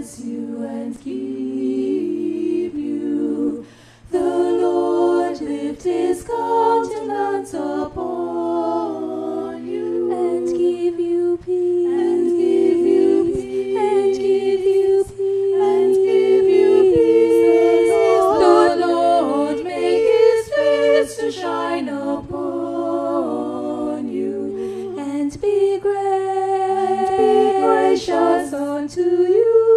bless you and keep you. The Lord lift his countenance upon you and give you peace. and give you peace And give you peace. and give you peace. The Lord make his face to shine upon you And be and be gracious unto you.